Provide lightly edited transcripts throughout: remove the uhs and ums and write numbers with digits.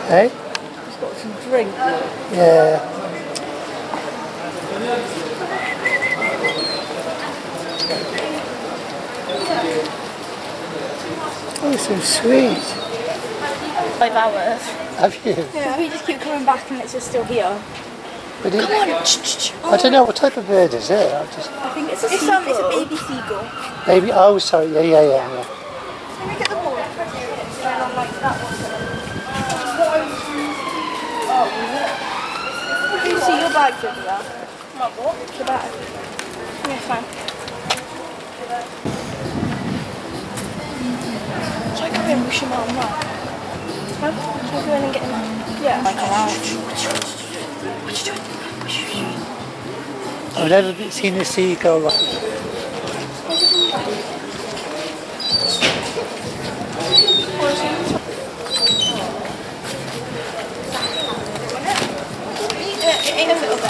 Hey? He's got some drink. Yeah. Oh, so sweet. 5 hours. Have you? Yeah, we just keep coming back and it's just still here. But Come on! I don't know what type of bird is it. I think it's a seagull. It's a baby seagull. Baby. Oh, sorry. Yeah. Can we get the ball? And I'm like that one. Oh, can you see your bag's over there? My what? The bag. Yeah, fine. Should I go in and push him out on that? Huh? Should I go in and get him out? Yeah. Like around. What you doing? I've never seen a seagull. In a little bit.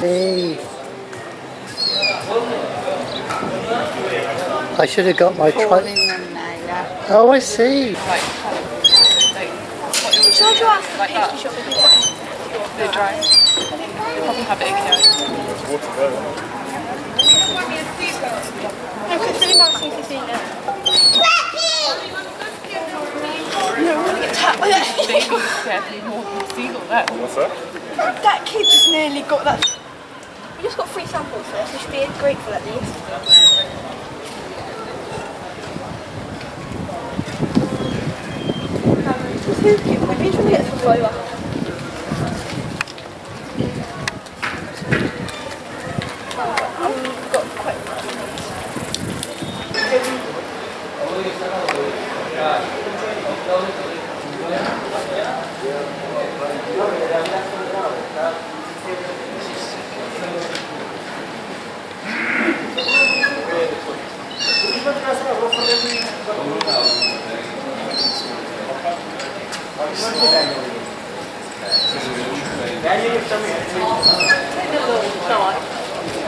Hey. I should have got my Oh, I see. Should I go ask the pastry shop if They're dry. They probably have it in here. No, because really nice if you've seen it. No, we're going to get tapped by that. Baby scared me more than the seagull there. What's that? That kid just nearly got that. We just got 3 samples first, we should be grateful at least. Who's cute? We've been trying to get some flavour. I've got quite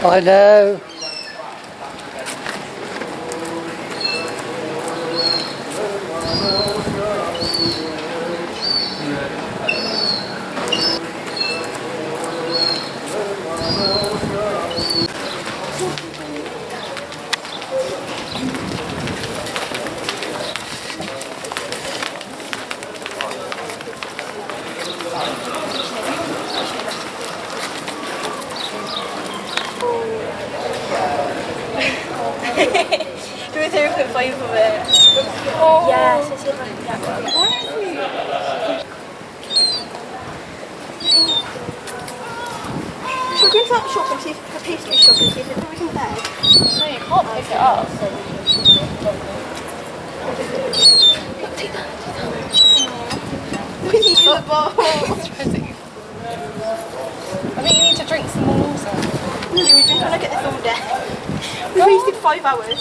I know. Do we take a quick flavour of it? Oh. Yes, let's see if I can get one. Should we go to that shop and see if the pastry shop and see if it's everything there? No, you can't pick it up. Take that. We need the ball. It's ready. I think you need to drink some more water. Really, we've been trying to get this all day. We wasted 5 hours.